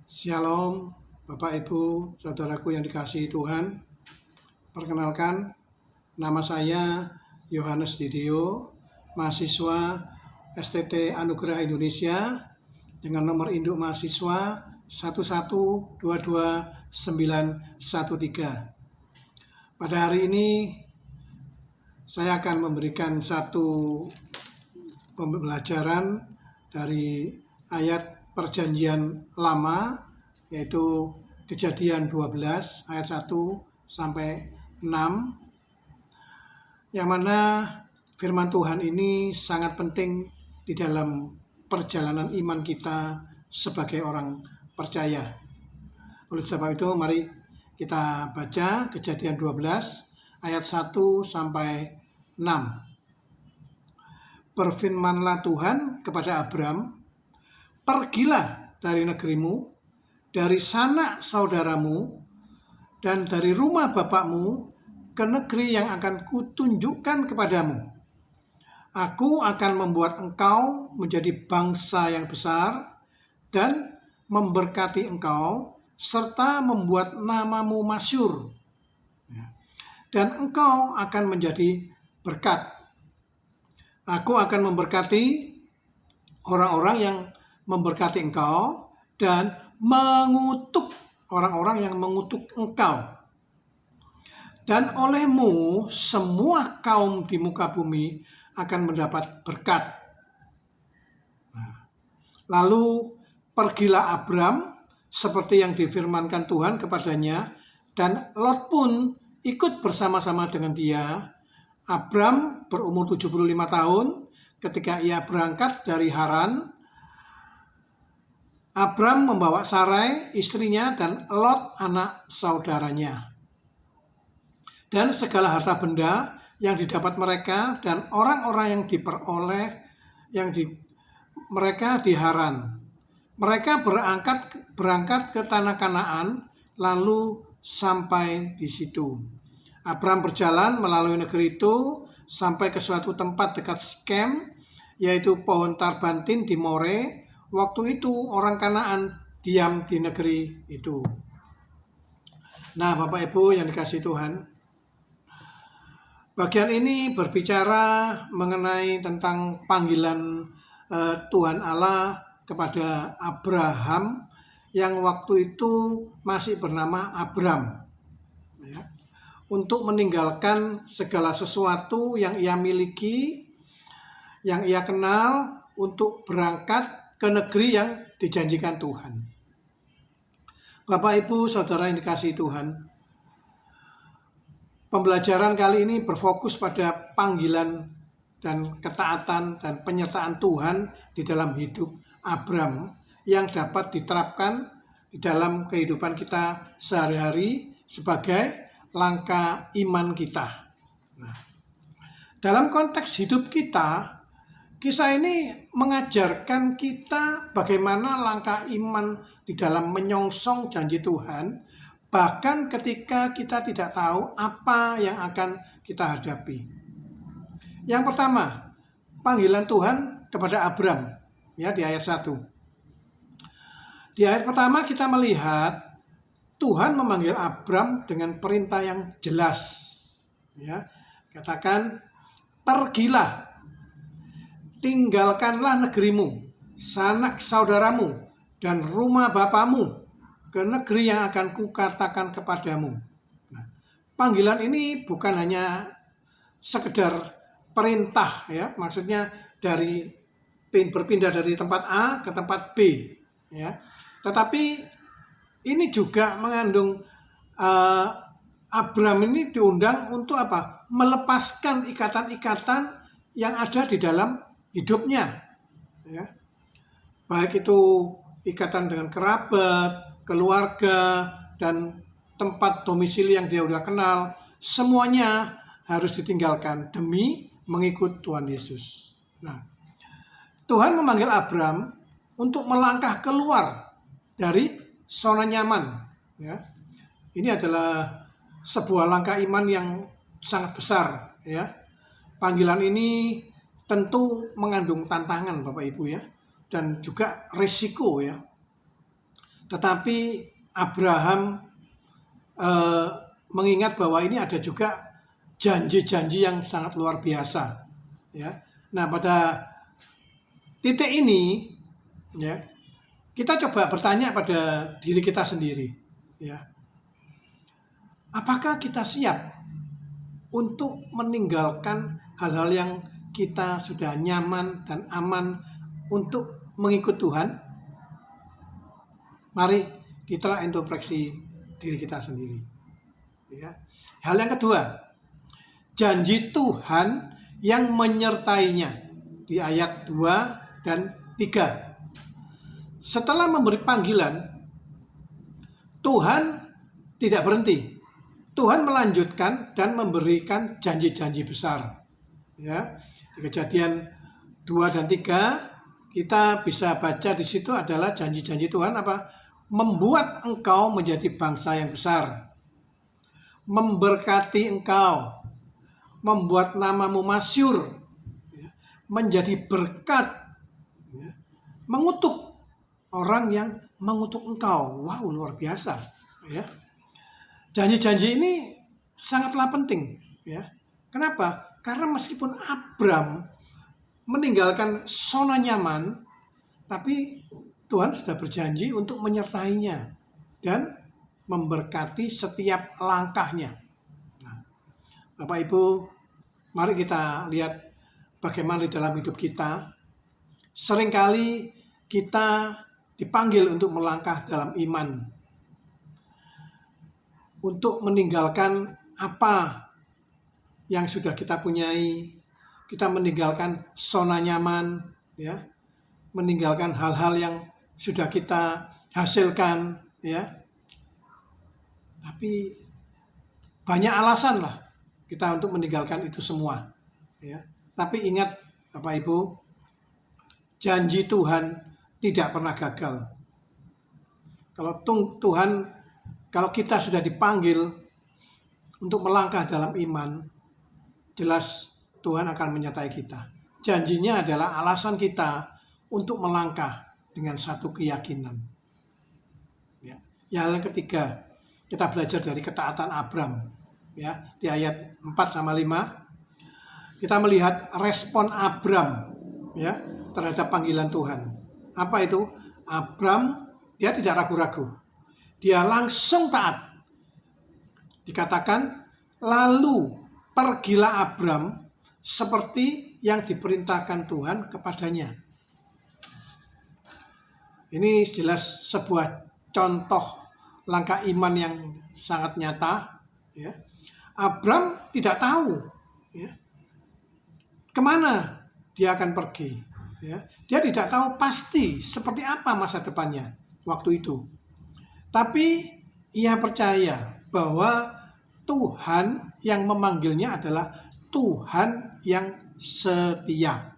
Shalom, Bapak Ibu, saudaraku yang dikasihi Tuhan. Perkenalkan, nama saya Yohanes Didio, mahasiswa STT Anugerah Indonesia dengan nomor induk mahasiswa 1122913. Pada hari ini saya akan memberikan satu pembelajaran dari ayat Perjanjian Lama, yaitu Kejadian 12 ayat 1 sampai 6, yang mana firman Tuhan ini sangat penting di dalam perjalanan iman kita sebagai orang percaya. Oleh sebab itu mari kita baca Kejadian 12 ayat 1 sampai 6. Berfirmanlah Tuhan kepada Abram, "Pergilah dari negerimu, dari sanak saudaramu, dan dari rumah bapakmu ke negeri yang akan kutunjukkan kepadamu. Aku akan membuat engkau menjadi bangsa yang besar dan memberkati engkau, serta membuat namamu masyhur. Dan engkau akan menjadi berkat. Aku akan memberkati orang-orang yang memberkati engkau dan mengutuk orang-orang yang mengutuk engkau. Dan olehmu semua kaum di muka bumi akan mendapat berkat." Lalu pergilah Abram seperti yang difirmankan Tuhan kepadanya, dan Lot pun ikut bersama-sama dengan dia. Abram berumur 75 tahun ketika ia berangkat dari Haran. Abram membawa Sarai istrinya dan Lot anak saudaranya, dan segala harta benda yang didapat mereka dan orang-orang yang diperoleh mereka di Haran. Mereka berangkat ke tanah Kanaan, lalu sampai di situ. Abram berjalan melalui negeri itu sampai ke suatu tempat dekat Sikem, yaitu pohon tarbantin di More. Waktu itu orang Kanaan diam di negeri itu. Nah, Bapak Ibu yang dikasihi Tuhan, bagian ini berbicara mengenai tentang panggilan Tuhan Allah kepada Abraham yang waktu itu masih bernama Abram, ya, untuk meninggalkan segala sesuatu yang ia miliki, yang ia kenal, untuk berangkat ke negeri yang dijanjikan Tuhan. Bapak, Ibu, Saudara yang dikasihi Tuhan, pembelajaran kali ini berfokus pada panggilan dan ketaatan dan penyertaan Tuhan di dalam hidup Abram yang dapat diterapkan di dalam kehidupan kita sehari-hari sebagai langkah iman kita. Nah, dalam konteks hidup kita, kisah ini mengajarkan kita bagaimana langkah iman di dalam menyongsong janji Tuhan, bahkan ketika kita tidak tahu apa yang akan kita hadapi. Yang pertama, panggilan Tuhan kepada Abram, ya, di ayat 1. Di ayat pertama kita melihat Tuhan memanggil Abram dengan perintah yang jelas, ya. Katakan, "Pergilah, tinggalkanlah negerimu, sanak saudaramu, dan rumah bapamu ke negeri yang akan kukatakan kepadamu." Nah, panggilan ini bukan hanya sekedar perintah, ya, maksudnya berpindah dari tempat A ke tempat B, ya, tetapi ini juga mengandung Abram ini diundang untuk apa? Melepaskan ikatan-ikatan yang ada di dalam hidupnya, ya, baik itu ikatan dengan kerabat, keluarga, dan tempat domisili yang dia udah kenal, semuanya harus ditinggalkan demi mengikut Tuhan Yesus. Nah, Tuhan memanggil Abram untuk melangkah keluar dari zona nyaman, ya. Ini adalah sebuah langkah iman yang sangat besar, ya. Panggilan ini tentu mengandung tantangan, Bapak Ibu, ya, dan juga risiko, ya. Tetapi Abraham mengingat bahwa ini ada juga janji-janji yang sangat luar biasa, ya. Nah, pada titik ini, ya, kita coba bertanya pada diri kita sendiri, ya. Apakah kita siap untuk meninggalkan hal-hal yang kita sudah nyaman dan aman untuk mengikut Tuhan? Mari kita introspeksi diri kita sendiri, ya. Hal yang kedua, janji Tuhan yang menyertainya di ayat 2 dan 3. Setelah memberi panggilan, Tuhan tidak berhenti. Tuhan melanjutkan dan memberikan janji-janji besar. Ya, di Kejadian 2 dan 3 kita bisa baca di situ adalah janji-janji Tuhan apa? Membuat engkau menjadi bangsa yang besar, memberkati engkau, membuat namamu masyhur, ya, menjadi berkat, ya, mengutuk orang yang mengutuk engkau. Wow, luar biasa, ya. Janji-janji ini sangatlah penting, ya. Kenapa? Karena meskipun Abram meninggalkan zona nyaman, tapi Tuhan sudah berjanji untuk menyertainya dan memberkati setiap langkahnya. Nah, Bapak Ibu, mari kita lihat bagaimana di dalam hidup kita. Seringkali kita dipanggil untuk melangkah dalam iman, untuk meninggalkan apa yang sudah kita punyai. Kita meninggalkan zona nyaman, ya, meninggalkan hal-hal yang sudah kita hasilkan, ya. Tapi banyak alasan lah kita untuk meninggalkan itu semua, ya. Tapi ingat Bapak Ibu, janji Tuhan tidak pernah gagal. Kalau kita sudah dipanggil untuk melangkah dalam iman, jelas Tuhan akan menyertai kita. Janjinya adalah alasan kita untuk melangkah dengan satu keyakinan. Ya. Yang ketiga, kita belajar dari ketaatan Abram, ya, di ayat 4 sama 5. Kita melihat respon Abram, ya, terhadap panggilan Tuhan. Apa itu? Abram, dia tidak ragu-ragu. Dia langsung taat. Dikatakan, lalu pergilah Abram seperti yang diperintahkan Tuhan kepadanya. Ini jelas sebuah contoh langkah iman yang sangat nyata, ya. Abram tidak tahu, ya, kemana dia akan pergi, ya. Dia tidak tahu pasti seperti apa masa depannya waktu itu. Tapi ia percaya bahwa Tuhan yang memanggilnya adalah Tuhan yang setia.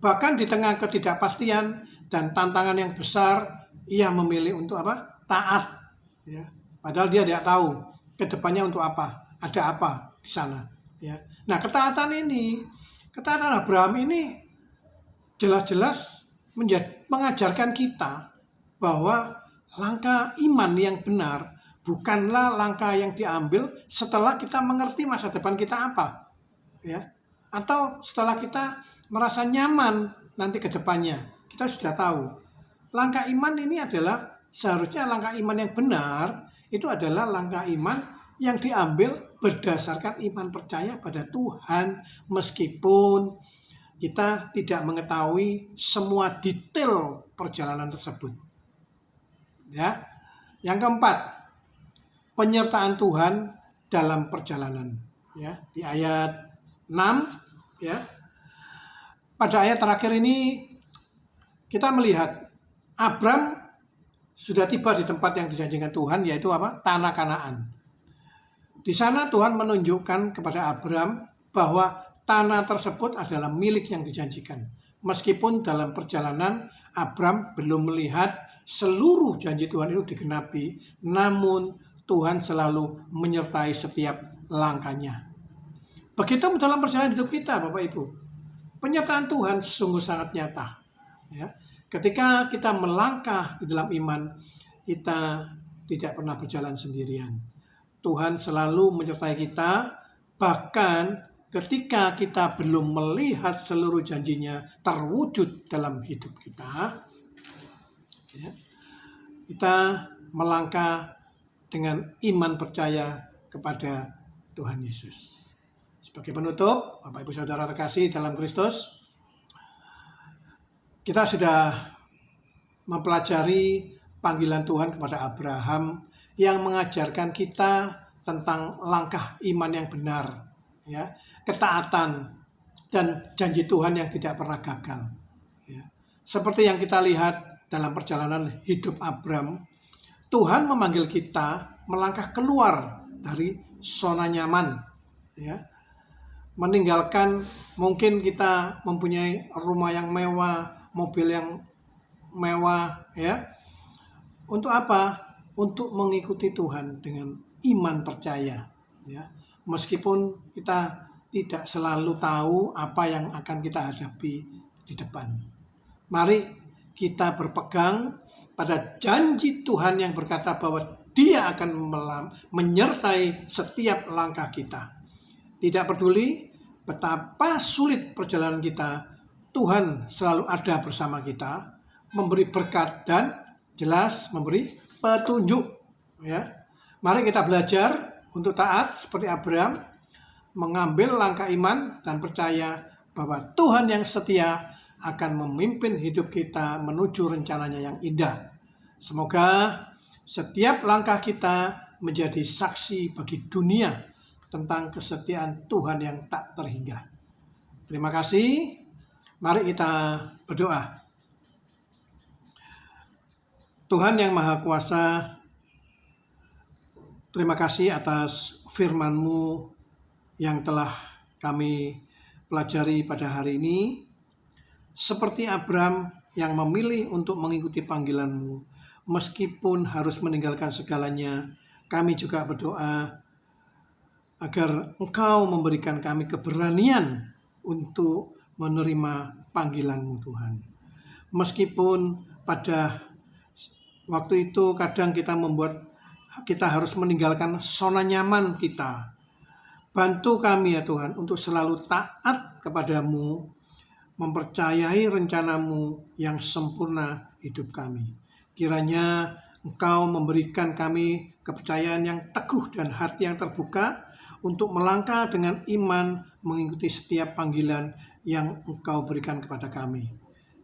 Bahkan di tengah ketidakpastian dan tantangan yang besar, ia memilih untuk apa? Taat. Ya. Padahal dia tidak tahu ke depannya untuk apa, ada apa di sana. Ya. Nah, ketaatan Abraham ini jelas-jelas mengajarkan kita bahwa langkah iman yang benar bukanlah langkah yang diambil setelah kita mengerti masa depan kita apa, ya, atau setelah kita merasa nyaman nanti ke depannya. Kita sudah tahu. Langkah iman ini adalah seharusnya langkah iman yang benar, itu adalah langkah iman yang diambil berdasarkan iman percaya pada Tuhan, meskipun kita tidak mengetahui semua detail perjalanan tersebut. Ya. Yang keempat, penyertaan Tuhan dalam perjalanan, ya, di ayat 6, ya. Pada ayat terakhir ini kita melihat Abram sudah tiba di tempat yang dijanjikan Tuhan, yaitu apa? Tanah Kanaan. Di sana Tuhan menunjukkan kepada Abram bahwa tanah tersebut adalah milik yang dijanjikan. Meskipun dalam perjalanan Abram belum melihat seluruh janji Tuhan itu digenapi, namun Tuhan selalu menyertai setiap langkahnya. Begitu dalam perjalanan hidup kita, Bapak Ibu. Penyertaan Tuhan sungguh sangat nyata. Ya. Ketika kita melangkah di dalam iman, kita tidak pernah berjalan sendirian. Tuhan selalu menyertai kita, bahkan ketika kita belum melihat seluruh janjinya terwujud dalam hidup kita, ya, kita melangkah dengan iman percaya kepada Tuhan Yesus. Sebagai penutup, Bapak Ibu Saudara terkasih dalam Kristus, kita sudah mempelajari panggilan Tuhan kepada Abraham yang mengajarkan kita tentang langkah iman yang benar, ya, ketaatan dan janji Tuhan yang tidak pernah gagal. Ya. Seperti yang kita lihat dalam perjalanan hidup Abraham, Tuhan memanggil kita melangkah keluar dari zona nyaman, ya. Meninggalkan, mungkin kita mempunyai rumah yang mewah, mobil yang mewah, ya. Untuk apa? Untuk mengikuti Tuhan dengan iman percaya, ya. Meskipun kita tidak selalu tahu apa yang akan kita hadapi di depan. Mari kita berpegang pada janji Tuhan yang berkata bahwa Dia akan menyertai setiap langkah kita. Tidak peduli betapa sulit perjalanan kita, Tuhan selalu ada bersama kita, memberi berkat dan jelas memberi petunjuk. Ya. Mari kita belajar untuk taat seperti Abraham, mengambil langkah iman dan percaya bahwa Tuhan yang setia akan memimpin hidup kita menuju rencananya yang indah. Semoga setiap langkah kita menjadi saksi bagi dunia tentang kesetiaan Tuhan yang tak terhingga. Terima kasih. Mari kita berdoa. Tuhan yang Maha Kuasa, terima kasih atas firman-Mu yang telah kami pelajari pada hari ini. Seperti Abraham yang memilih untuk mengikuti panggilan-Mu, meskipun harus meninggalkan segalanya, kami juga berdoa agar Engkau memberikan kami keberanian untuk menerima panggilan-Mu, Tuhan. Meskipun pada waktu itu kadang kita harus meninggalkan zona nyaman kita. Bantu kami ya Tuhan untuk selalu taat kepadamu, mempercayai rencana-Mu yang sempurna hidup kami. Kiranya Engkau memberikan kami kepercayaan yang teguh dan hati yang terbuka untuk melangkah dengan iman mengikuti setiap panggilan yang Engkau berikan kepada kami.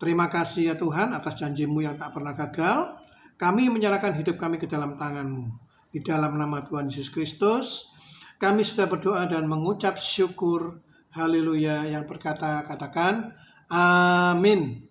Terima kasih ya Tuhan atas janji-Mu yang tak pernah gagal. Kami menyerahkan hidup kami ke dalam tangan-Mu. Di dalam nama Tuhan Yesus Kristus, kami sudah berdoa dan mengucap syukur. Haleluya, yang berkata katakan amin.